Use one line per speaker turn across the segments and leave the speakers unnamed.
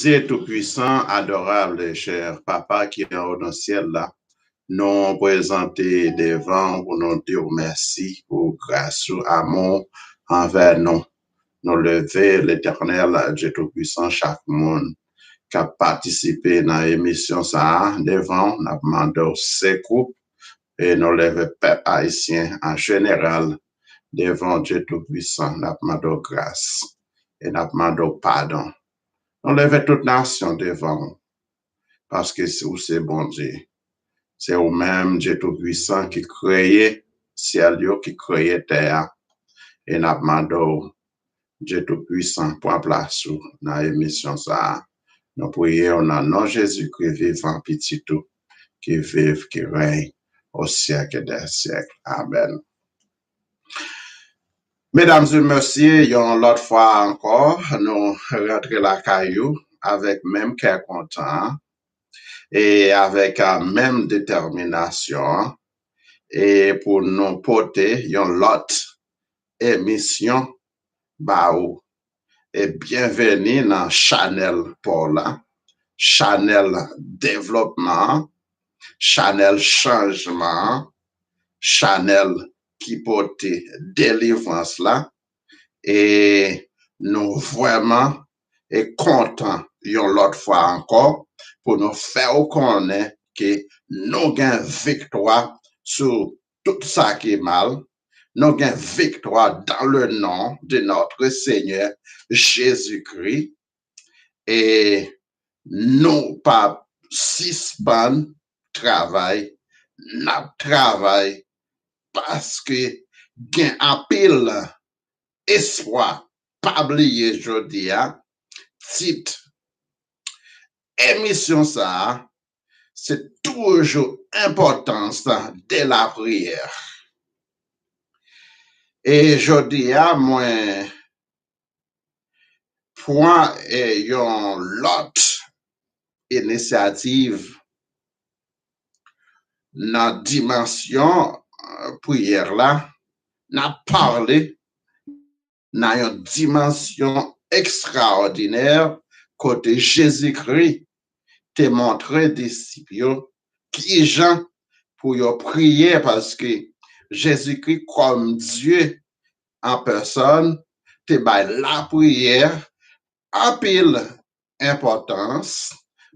Dieu Tout-Puissant, adorable et cher Papa qui est en haut dans le ciel là, nous présenter devant pour nous dire merci pour grâce ou amour envers nous. Nous lever l'éternel Dieu Tout-Puissant chaque monde qui a participé dans l'émission ça devant, nous demandons secours et nous lever peuple haïtien en général devant Dieu Tout-Puissant, nous demandons grâce et nous demandons pardon. On lève toute nation devant, parce que c'est bon Dieu. C'est au même Dieu Tout-Puissant qui créait ciel, qui créait terre. Et nous demandons Dieu Tout-Puissant pour place dans l'émission ça. Nous prions dans nom Jésus-Christ vivant petit tout, qui vive, qui règne au siècle des siècles. Amen. Mesdames et messieurs, l'autre fois encore, nous rentrons la caillou avec même cœur content et avec la même détermination et pour nous porter une autre émission baou et bienvenue dans Chanel Paula, Chanel développement, Chanel changement, Chanel qui porte délivrance là et nous vraiment et content une autre fois encore pour nous faire connaître que nous avons victoire sur tout ça qui est mal. Nous avons victoire dans le nom de notre Seigneur Jésus-Christ et nous pas suspendre travail, notre travail parce que gain un pile espoir, pas oublier aujourd'hui, titre émission ça, c'est toujours importance de la prière. Et aujourd'hui, moi, point et yon l'autre initiative dans dimension prière là, n'a parlé dans une dimension extraordinaire côté Jésus-Christ te montré disciples qui gens pour y prier parce que Jésus-Christ comme Dieu en personne te bail la prière en pile importance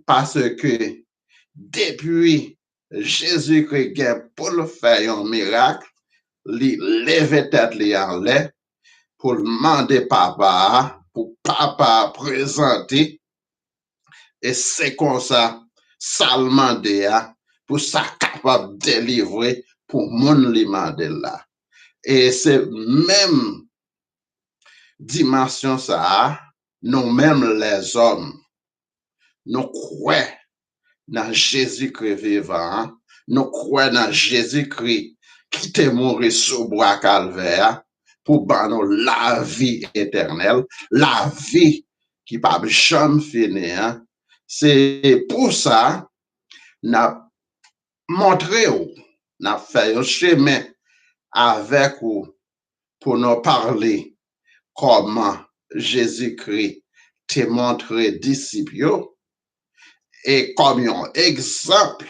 parce que depuis Jésus-Christ pour le faire un miracle, il lève tête li en l'air pour demander papa, pour papa présenter et c'est comme ça demandé pour ça capable de délivrer pour mon li mandé là. Et c'est même dimension ça, nous-mêmes les hommes, nous croyons dans Jésus-Christ vivant, nous croyons dans Jésus-Christ qui t'est mort sous bois calvaire pour nous la vie éternelle, la vie qui pas jamais finir. C'est pour ça n'a montré n'a fait un chemin avec vous pour nous parler comment Jésus-Christ t'a montré disciples et comme un exemple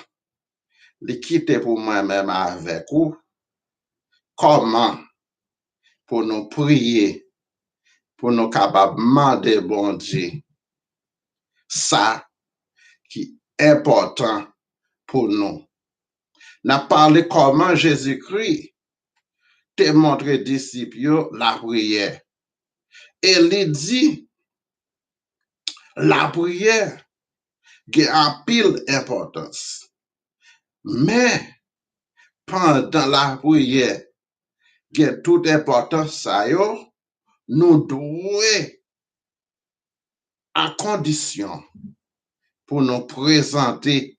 les quitter pour moi-même avec vous comment pour nous prier pour nous capables demander bon Dieu ça qui est important pour nous. N'a parlé comment Jésus-Christ t'a montré disciples la prière. Et il dit la prière a en pile importance. Mais pendant la prière, qui a toute importance ça yo, nous devons à condition pour nous présenter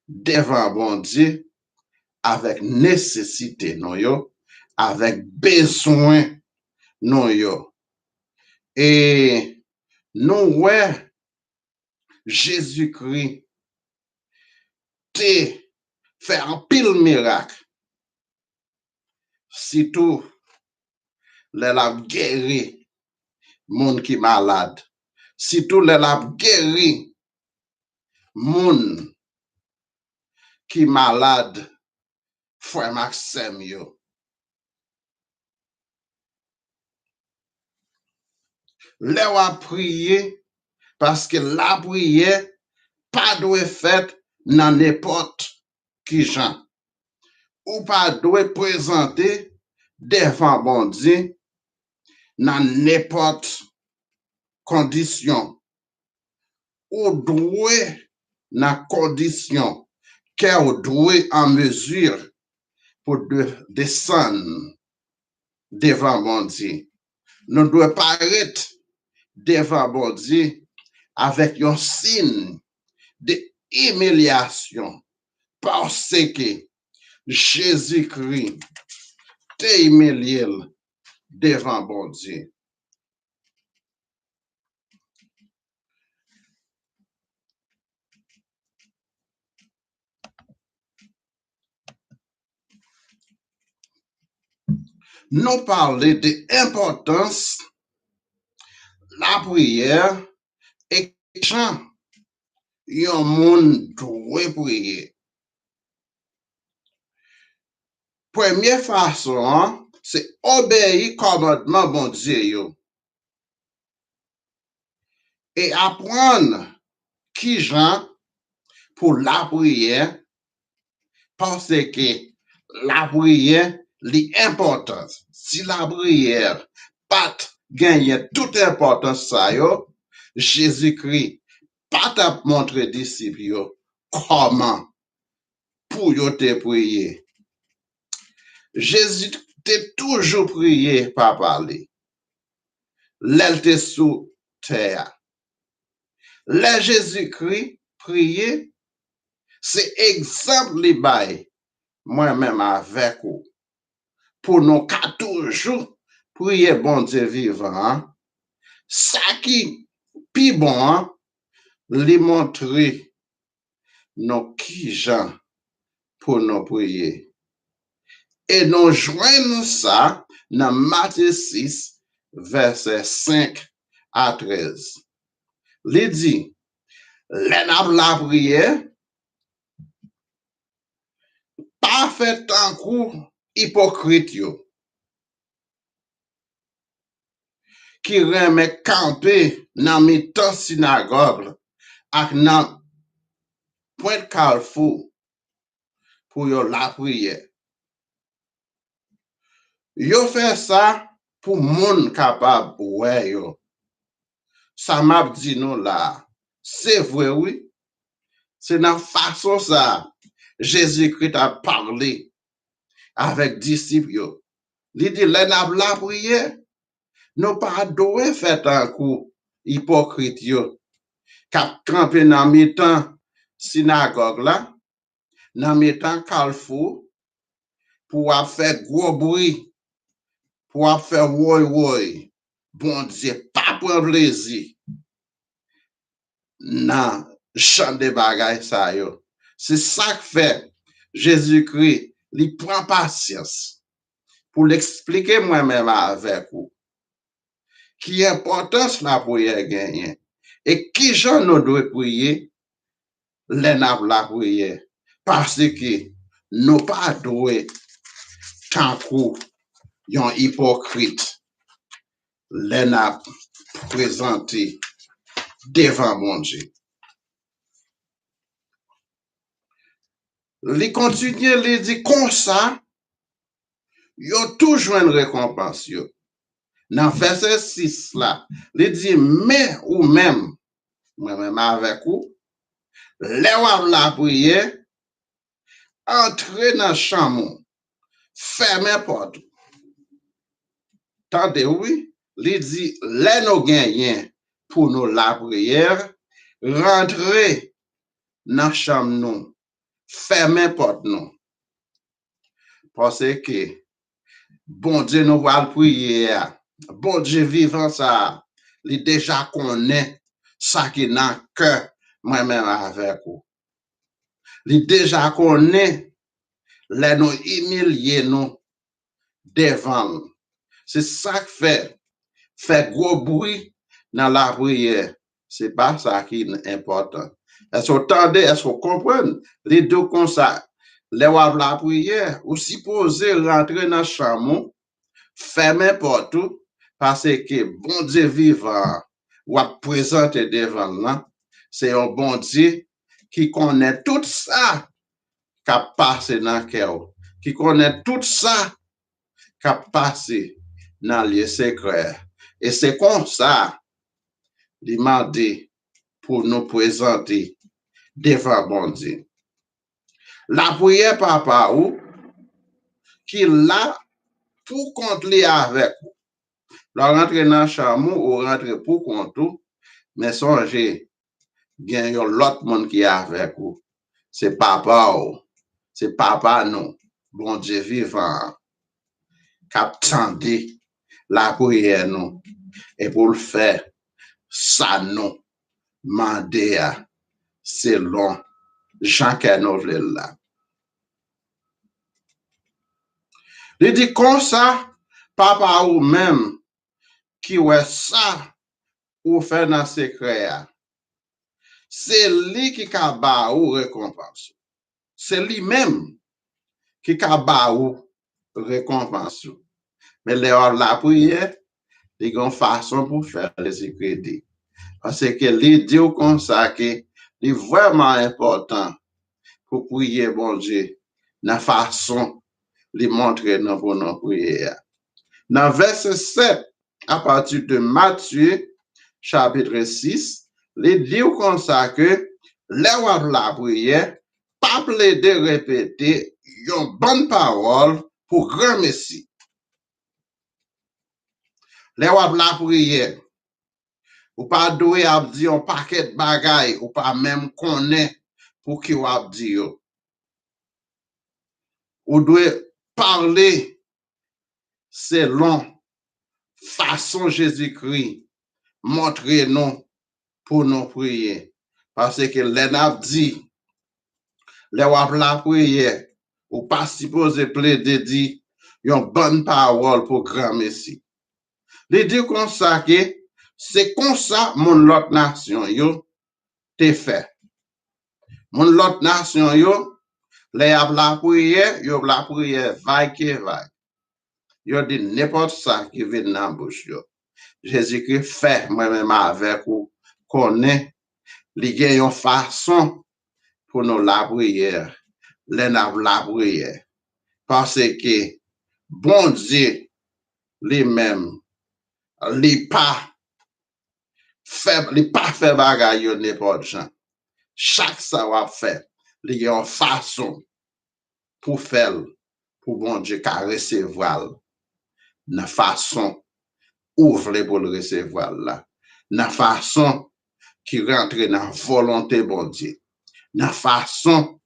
devant bon Dieu avec nécessité non yo, avec besoin non yo. Et nous ouais Jésus-Christ te fait un pile miracle. Si tout les la guéri monde qui malade, si tout le la guéri, moun qui malade, frère Maxime yo. Le wa prier, parce que la prière, pas doit fait dans n'importe qui gens. Ou pas doit présenter devant bon Dieu dans n'importe condition. Ou doit dans condition qu'elle doit en mesure pour descendre devant bon Dieu. Nous devons pas arrêter devant bon Dieu avec un signe d'humiliation parce que Jésus-Christ t'a humilié devant bon Dieu. Nous parler de l'importance la prière et quand un monde doit prier. Première façon, c'est obéir commandement bon Dieu et apprendre qui gens pour la prière parce que la prière l'importance. Si la prière pas gagne toute importance ça yo, Jésus-Christ pas t'a montré disciples yo comment pour yo te prier. Jésus t'a toujours prié par parler. L'elle te sous terre. Le Jésus-Christ prier, c'est exemple li bail moi-même avec vous. Pour nous qu'à toujours prier bon Dieu vivant, ça qui pi bon, li montrer nos qui gens pour nous prier. Et nous joignons ça dans Matthieu 6, verset 5 à 13. Il dit, la prière, pas fait en coup hypocrite yo, qui remet camper dans mi-temps synagogue ak dans point carrefour pour yo la prière. Yo fait ça pour moun capable ouais yo. Ça m'a dit nous là, c'est vrai oui. C'est dans façon ça Jésus-Christ a parlé avec disciples yo. Il dit la prière, nous pas doit faire un coup hypocrite yo. K'ap camper dans mi-temps synagogue là, dans mi-temps carrefour pour faire gros bruit, pour faire woy. Bon Dieu, pas prendre plaisir dans champ de bagaille ça yo. C'est ça que fait Jésus-Christ, il prend patience pour l'expliquer moi-même avec vous. Qui importance la prière gagne et qui gens nous doit prier les la prière parce que nous pas doué tant qu'on hypocrite les n'a présenté devant mon Dieu. Il continue, il dit comme ça, il y a toujours une récompense. Dans verset 6 là, il dit, mais ou même, moi-même avec vous, les la prière, entrez dans la chambre, fermez porte. Tendez, oui, il dit, les nous gagnons pour nous la prière, rentrez dans la chambre nous, fermez porte nous. Parce que, bon Dieu nous va prier, bon Dieu vivant ça, il déjà connaît ça qui est dans le cœur, moi-même avec vous. Il déjà connaît les nous humilier nous devant. C'est ça qui fait gros bruit dans la prière. C'est pas ça qui est important. Est-ce que vous entendez, est-ce que vous comprenez? Les deux comme ça, les wap la prière, ou supposé rentrer dans le chambre, fermer porte, parce que bon Dieu vivant, ou à présenter devant là, c'est un bon Dieu qui connaît tout ça qui a passé dans le cœur, qui connaît tout ça qui a passé dans les secrets. Et c'est comme ça, il m'a dit, pour nous présenter devant bon Dieu. La prière papa ou, qui là pour compter avec vous. La rentre dans le chambre ou rentre pour compter, mais songez, il y a l'autre monde qui est avec vous. C'est papa ou, c'est papa nous, bon Dieu vivant, qui attendait la prière nous. Et pour le faire, ça nous demander selon Jean Kenouvel là. Il dit comme ça, papa ou même, qui ouais ça, ou fait dans secret, c'est lui qui a ba ou récompense. C'est lui-même qui a ba ou récompense. Mais la prière, il y a une façon pour faire les secrets. Parce que les dit comme ça que c'est vraiment important pour prier bon Dieu, la façon de montrer pour nos prières. Dans verset 7, à partir de Matthieu, chapitre 6, il dit comme ça que les la prière, pas de répéter une bonne parole pour grand Messie. Les la prière, ou pas doué à dire un paquet de bagailles, ou pas même connaître pour qui ou a dit. Ou doit parler selon façon Jésus-Christ, montrer nous pour nous prier. Parce que les n'a dit, les wap la prière, ou pas supposé plaider dit, une bonne parole pour grand Messie. Il dit comme ça que c'est comme ça mon l'autre nation yo te fait. Mon l'autre nation yo, les ap la prière, yo la prière vaille que vaille. Yo dit n'importe ça qui vient dans la bouche yo. Jésus-Christ fait moi-même avec ou connaît li gen yon façon pour nous la prière, la prière. Parce que bon Dieu lui-même, li pas fait bagay yo n'importe gens. Chaque ça va faire, li gen yon façon pour faire, pour bon Dieu qu'à recevoir la façon ouvre pour le recevoir là. La façon qui rentre dans la volonté bon Dieu. La façon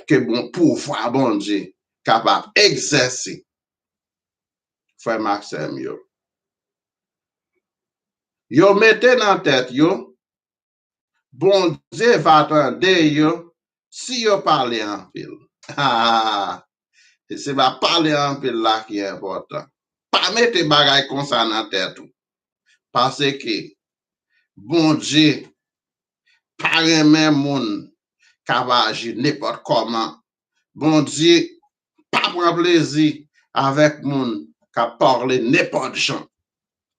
que bon pouvoir bon Dieu capable d'exercer. Frère Maxime yo. Yo mettez dans tête yo, bon Dieu va attendre yo si yo parle en pile. Ah, c'est va parler en pile là qui est important. Pas mettre bagay comme ça dans tête tout. Parce que bon Dieu pas même moun capable agir n'importe comment. Bon Dieu pas prend plaisir avec moun qui parle n'importe gens.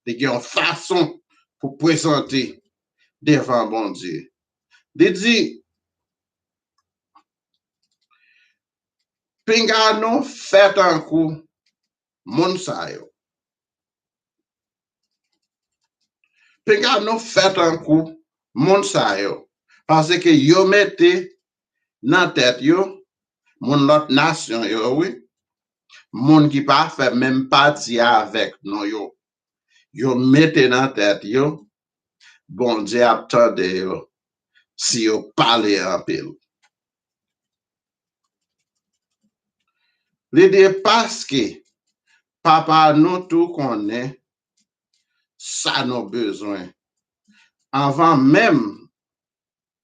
Il y a une façon pour présenter devant bon Dieu. Il dit, Pingano fait un coup, moun sa yo. Pingano fait un coup, moun sa yo. Parce que yo mette dans tête yo, moun l'autre nation yo, oui. Moun qui pas fait même partie avec nous yo. Yo mette dans tête yo, bon Dieu attende yo, si yo parle en pile. L'idée parce que papa nous tout connaît, ça nos besoins. Avant même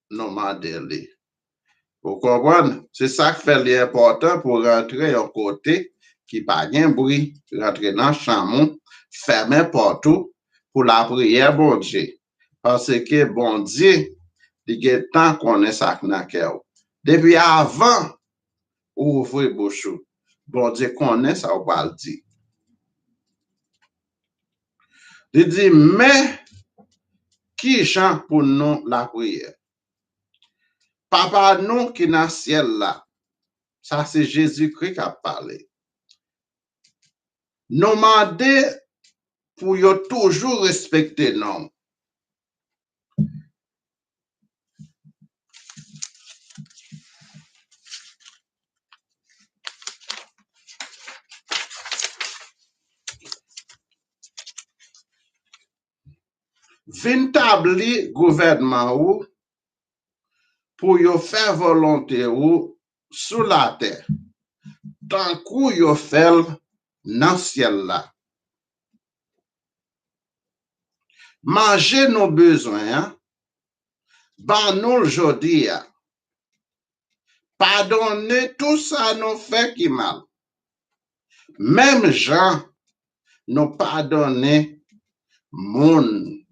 nous demander. Vous comprenez? C'est ça qui fait l'important pour rentrer au côté qui pas de bruit, rentrer dans la chambre, fermer partout pour la prière, bon Dieu. Parce que bon Dieu, il y a tant qu'on est ça dans cœur. Depuis avant ouvrir bouche, bon Dieu connaît ça ou pas le dire. Il dit mais qui chante pour nous la prière? Papa nous qui dans le ciel là. Ça c'est Jésus-Christ qui a parlé. Nous demander pour yo toujours respecter nous. Vin tabli gouvernement ou pour yo faire volonté ou sous la terre. Tant que yo fait dans le ciel là. Manger nos besoins, ban nous aujourd'hui. Pardonner tout ça nous fait qui mal. Même gens nous pardonner moun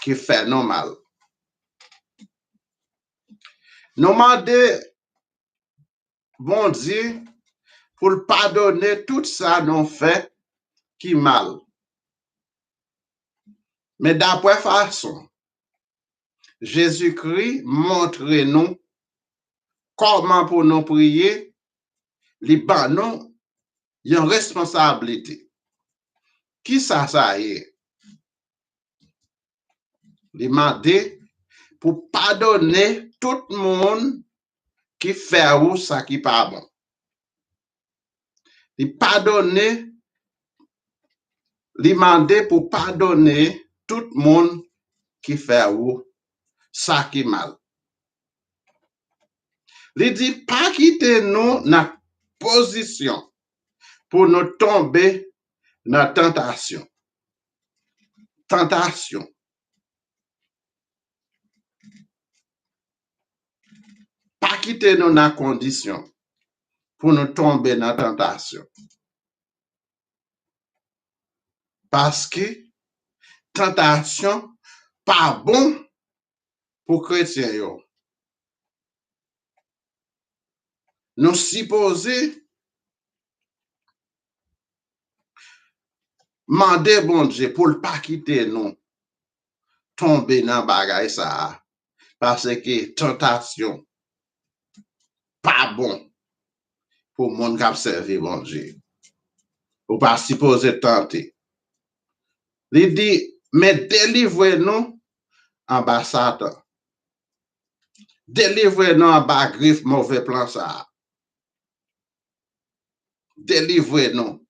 qui fait nous mal. Nous demander bon Dieu pour pardonner tout ça nous fait qui mal. Mais d'après façon, Jésus-Christ montre nous comment pour nous prier, les nous une responsabilité. Qui ça est? Les demander pour pardonner tout le monde qui fait ou ça qui pas bon. Les pardonner, les demander pour pardonner tout le monde qui fait ou ça qui mal. Il dit pas quitter nous dans la position pour nous tomber dans la tentation. Tentation. Pas quitter nous dans la condition pour nous tomber dans la tentation. Parce que tentation pas bon pour chrétiens yo. Nous supposons demander bon Dieu pour ne pas quitter nous tomber dans bagay ça parce que tentation pas bon pour monde qui observe bon Dieu. Ou pas supposé tenter. Il dit mais délivrez-nous en bas Satan. Délivrez-nous en bas griffe mauvais plan ça. Délivrez-nous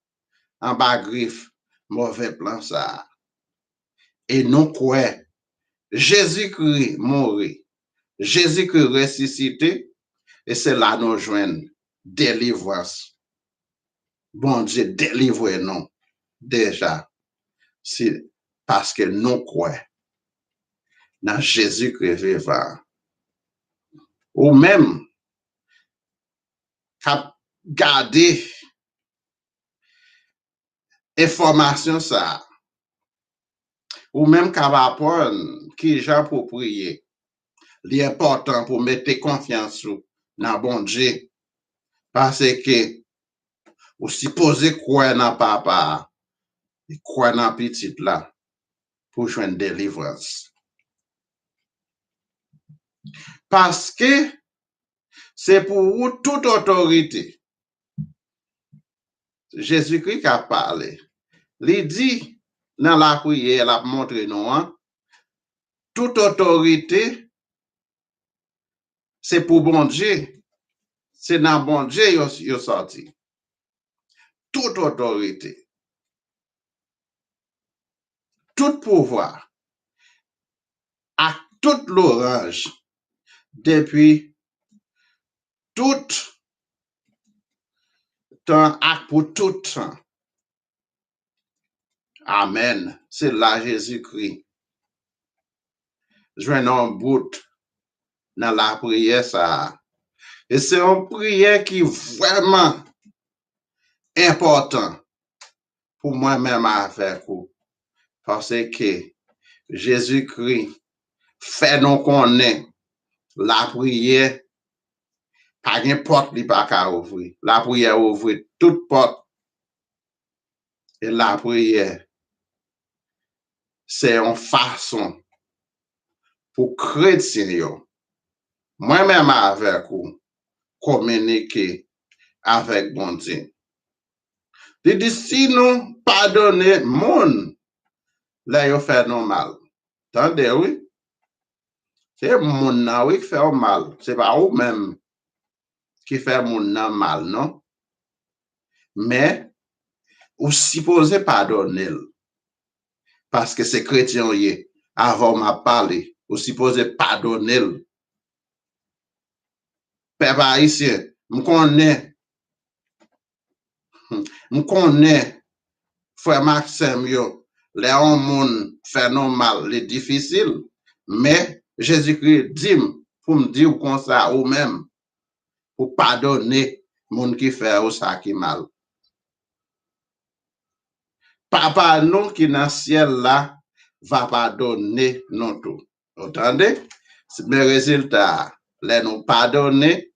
en bas griffe mauvais plan ça. Et nous quoi Jésus-Christ mourit. Jésus-Christ ressuscité et c'est là nous joignons délivrance. Bon Dieu délivrez-nous déjà. C'est parce que nous croyons dans Jésus-Christ vivant. Ou même qu'à garder information ça. Ou même qu'à apprendre qui gens pour prier. L'important pour mettre confiance dans bon Dieu. Parce que ou supposé croire dans papa, croire dans petit là pour joindre délivrance. Parce que c'est pour vous toute autorité. Jésus-Christ a parlé. Il dit dans la prière, il a montré nous, hein, toute autorité, c'est pour bon Dieu. C'est dans bon Dieu qu'il est sorti. Toute autorité. Tout pouvoir. À toute l'orange. Depuis tout temps et pour tout temps. Amen. C'est là Jésus-Christ. Je vais un bout dans la prière ça. Et c'est une prière qui est vraiment important pour moi-même à faire. Parce que Jésus-Christ fait nous connaître la prière, pas une porte qui pas qu'à ouvrir. La prière ouvre toute porte. Et la prière, c'est une façon pour chrétiens, moi-même avec vous, communiquer avec bon Dieu. Il dit, si nous pardonnons monde, là, il fait nous mal. Attendez, oui? C'est monde oui, qui fait mal. C'est pas vous-même qui fait monde mal, non? Mais, vous supposez pardonner. Parce que c'est chrétien, avant m'a parlé, vous supposez pardonner. Peuple haïtien, je connais, frère Maxime, les hommes fait non mal, les difficile, mais Jésus-Christ dit pour me dire comme ça ou même pour pardonner moun qui fait ou ça qui mal. Papa nous qui dans le ciel là va pardonner nous tout. Entendez? Mais résultat, les nous pardonner,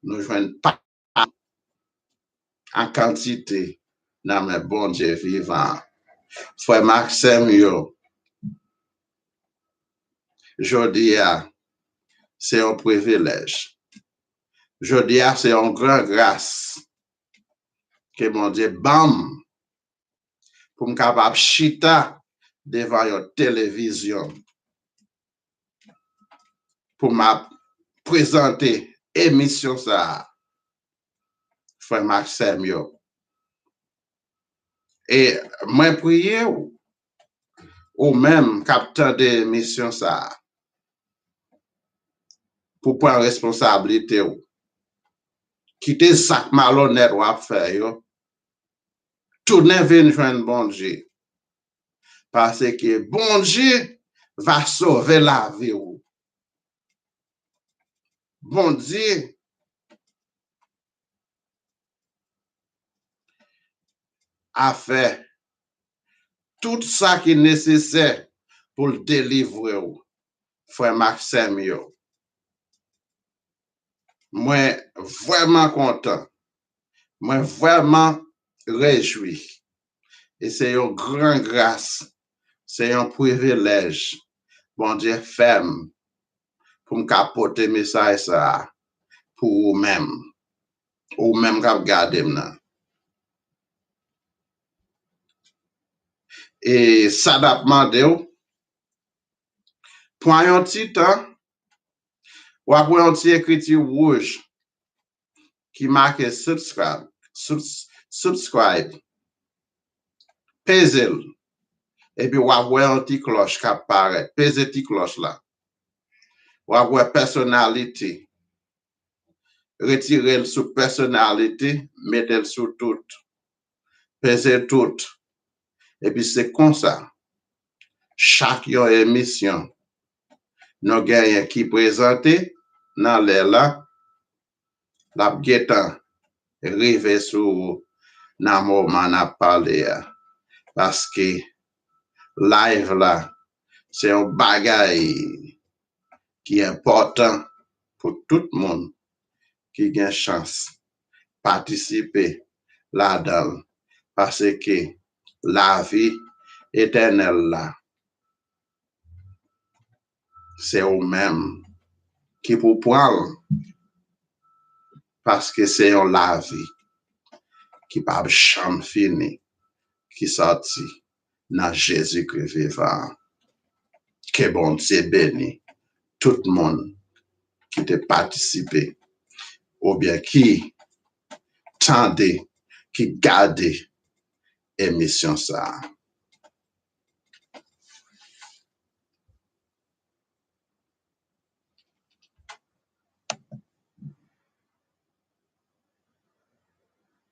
nous joignent pas en quantité dans mes bon Dieu vivant. Frère Maxime, jodi c'est un privilège. Jodi c'est une grande grâce que mon Dieu bam pour me capable chita devant une télévision pour m'a présenter émission ça. Frère Maxime et moi prier ou même capteur d'émission ça pour prendre responsabilité quitter sac malhonnête ou à faire tourner vers joindre bon Dieu parce que bon Dieu va sauver la vie bon Dieu a fait tout ça qui est nécessaire pour le délivrer frère Maxime moi vraiment content moi vraiment réjoui et c'est une grande grâce c'est un privilège bon Dieu ferme pour me capoter message ça pour vous-même ou même cap garder maintenant et ça d'a demandé pour un petit temps ou après un petit écriture rouge qui marque subscribe pesez et puis ou après un petit cloche qui apparaît pesez petit cloche là ou après personnalité retirez sur personnalité mettez sur tout pesez tout et puis c'est comme ça chaque émission nous gagnons qui présenté dans l'air là la guetan rive sur nan moment n'a parlé parce que live là c'est un bagage qui est important pour tout le monde qui a chance participer là-dedans parce que la vie éternelle là c'est au même qui pour prendre parce que c'est la vie qui pas jamais fini qui sorti dans Jésus-Christ vivant que bon Dieu béni tout le monde qui te participé ou bien qui tendait qui gardait émission ça